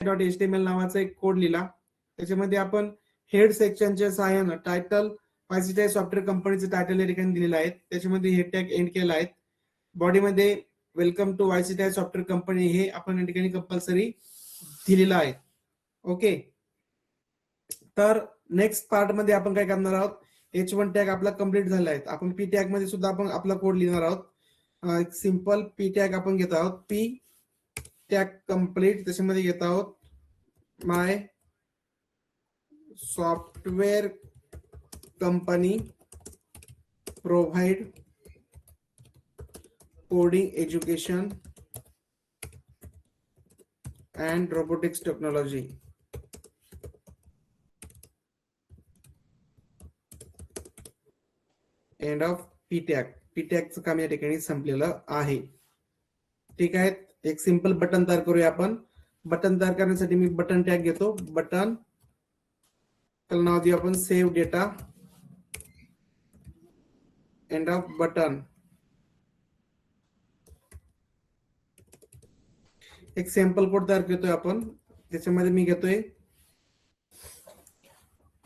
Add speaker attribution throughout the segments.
Speaker 1: Dot HTML नावाचा एक code लिहिला. त्याच्यामध्ये आपण हेड सेक्शनच्या सहाय्यानं टायटल YCTI सॉफ्टवेअर कंपनीचं टायटल या ठिकाणी दिलेलं आहे. त्याच्यामध्ये हे टॅग एंड केला आहे. बॉडीमध्ये welcome to YCTI software company हे आपण या ठिकाणी कंपल्सरी दिलेलं आहे. ओके, तर नेक्स्ट पार्ट मध्ये आपण काय करणार आहोत, H1 टॅग आपला कंप्लीट झाला आहे. आपण P टॅग मध्ये सुद्धा आपण आपला कोड लिहिणार आहोत. एक सिंपल P टॅग आपण घेत आहोत. P टॅग कंप्लीट, त्याच्यामध्ये घेत आहोत my software company provide coding education and robotics technology. End of P tag. P टॅगचं काम या ठिकाणी संपलेलं आहे. ठीक आहे, एक सिंपल बटन तयार करूया आपण. बटन तयार करण्यासाठी मी बटन टॅग घेतो. बटन, त्याला नाव देऊ आपण save data. End off button. एक सॅम्पल कोड तयार करतोय आपण. त्याच्यामध्ये मी घेतोय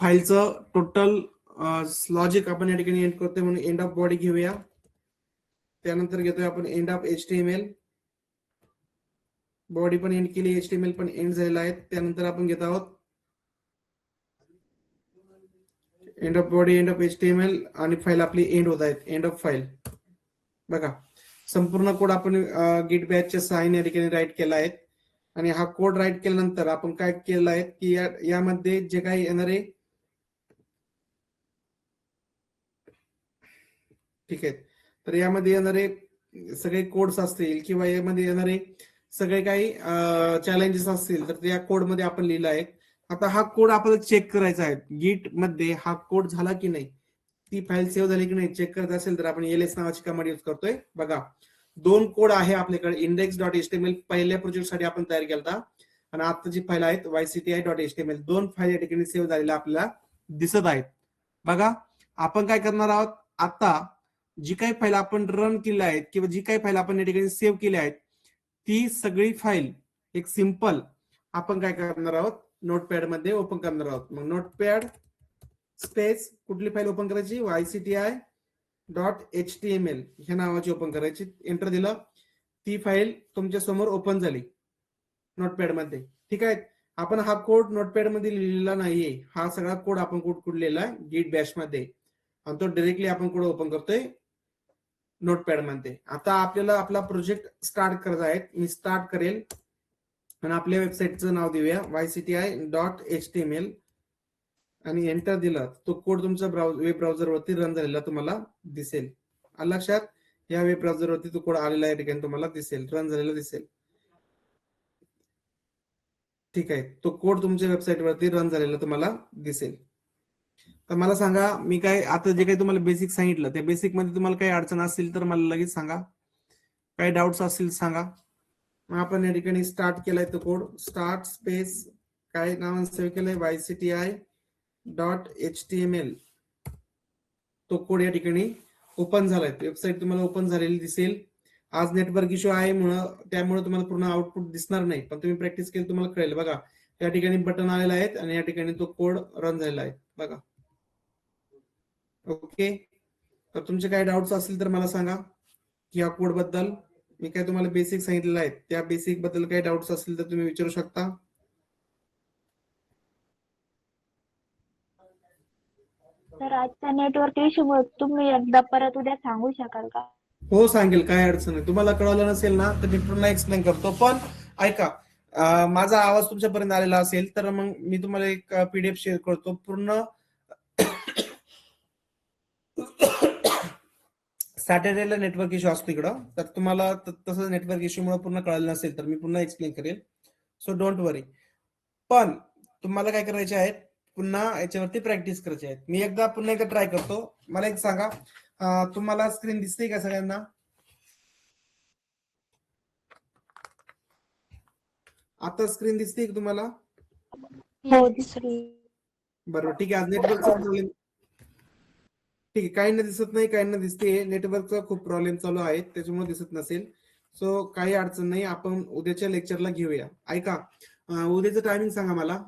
Speaker 1: फाईलचं टोटल लॉजिक आपण या ठिकाणी एंड करतोय म्हणून एंड ऑफ बॉडी घेऊया. त्यानंतर घेतोय आपण एंड ऑफ HTML. बॉडी पण एंड केली, HTML पण एंड झालेला आहे. त्यानंतर आपण घेत आहोत end of body, end of HTML आणि फाईल आपली एंड होत आहेत. End of file. बघा, संपूर्ण कोड आपण गिट बॅचच्या सहाय्याने या ठिकाणी राईट केला आहे. आणि हा कोड राईट केल्यानंतर आपण काय केलं आहे की यामध्ये जे काही येणारे, ठीक आहे, तर यामध्ये येणारे सगळे कोड्स असतील किंवा यामध्ये येणारे सगळे काही चॅलेंजेस असतील तर त्या कोड मध्ये आपण लिहिलं आहे. आता हा कोड आपल्याला चेक करायचा आहे गिट मध्ये हा कोड झाला की नाही, ती फाईल सेव्ह झाली की नाही चेक करायचं असेल तर आपण ls नावाची कमांड यूज करतोय. बघा, दोन कोड आहे आपल्याकडे. index.html पहिल्या प्रोजेक्ट साठी आपण तयार केला आणि आता जी फाईल आहेत YCTI.html, दोन फाईल या ठिकाणी सेव्ह झालेल्या आपल्याला दिसत आहेत. बघा, आपण काय करणार आहोत, आता जी काही फाईल आपण रन केल्या आहेत किंवा जी काही फाईल आपण या ठिकाणी सेव्ह केल्या आहेत ती सगळी फाईल एक सिंपल आपण काय करणार आहोत, नोटपॅड मध्ये ओपन करणार आहोत. मग नोटपॅड स्पेस कुठली फाईल ओपन करायची, YCTI.html ह्या नावाची ओपन करायची. एंटर दिलं, ती फाईल तुमच्या समोर ओपन झाली नोटपॅड मध्ये. ठीक आहे, आपण हा कोड नोटपॅड मध्ये लिहिलेला नाहीये. हा सगळा कोड आपण कोड लिहिलेला आहे गिट बॅश मध्ये आणि तो डायरेक्टली आपण कोड ओपन करतोय नोटपॅड मध्ये. आता आपल्याला आपला प्रोजेक्ट स्टार्ट करायचा आहे. मी स्टार्ट करेल आणि आपल्या वेबसाईटचं नाव देऊया YCTI.html आणि एंटर दिला, तो कोड तुमच्या वेब ब्राउझर वरती रन झालेला तुम्हाला दिसेल. लक्षात, या वेब ब्राउझर वरती तो कोड आलेला या ठिकाणी तुम्हाला दिसेल, रन झालेला दिसेल. ठीक आहे, तो कोड तुमच्या वेबसाईट वरती रन झालेला तुम्हाला दिसेल. तर मला सांगा, मी काय आता जे काही तुम्हाला बेसिक सांगितलं त्या बेसिक मध्ये तुम्हाला काही अडचण असेल तर मला लगेच सांगा. काही डाऊट्स असतील सांगा. मग आपण या ठिकाणी स्टार्ट केलाय तो कोड. स्टार्ट स्पेस काय नावाने सेव्ह केलंय, YCTI.html. तो कोड या ठिकाणी ओपन झालाय. वेबसाईट तुम्हाला ओपन झालेली दिसेल. आज नेटवर्क इश्यू आहे त्यामुळे तुम्हाला पूर्ण आउटपुट दिसणार नाही, पण तुम्ही प्रॅक्टिस केली तुम्हाला कळेल. बघा, या ठिकाणी बटन आलेला आहे आणि या ठिकाणी तो कोड रन झालेला आहे. बघा, ओके. तर तुमचे काही डाऊट्स असतील तर मला सांगा की या कोड बद्दल मी काय तुम्हाला बेसिक सांगितलेलं आहे त्या बेसिक बद्दल काही डाऊट्स असतील तर तुम्ही विचारू शकता.
Speaker 2: सर, आजच्या नेटवर्क इश्यूमुळे तुम्ही एकदा परत उद्या सांगू शकाल का?
Speaker 1: हो सांगेल, काय अडचण नाही. तुम्हाला कळवलं नसेल ना तर मी पुन्हा एक्सप्लेन करतो. पण ऐका, माझा आवाज तुमच्यापर्यंत आलेला असेल तर मग मी तुम्हाला एक PDF शेअर करतो पूर्ण. सॅटर्डेला नेटवर्क इश्यू असतो इकडं, तर तुम्हाला तसं नेटवर्क इश्यूमुळे पूर्ण कळलं नसेल तर मी पुन्हा एक्सप्लेन करेल. सो डोंट वरी. पण तुम्हाला काय करायचे आहे, पुन्हा याच्यावरती प्रॅक्टिस करायची आहे. मी पुन्हा एकदा ट्राय करतो. मला एक सांगा, तुम्हाला स्क्रीन दिसते का सगळ्यांना? आता स्क्रीन दिसते का तुम्हाला?
Speaker 2: हो, दिसली.
Speaker 1: बरोबर, ठीक आहे. आज नेटवर्कचा प्रॉब्लेम, ठीक आहे. काहींना दिसत नाही, काहींना दिसते. नेटवर्कचा खूप प्रॉब्लेम चालू आहे त्याच्यामुळे दिसत नसेल. सो काही अडचण नाही, आपण उद्याच्या लेक्चरला घेऊया. ऐका, उद्याचं टायमिंग सांगा मला.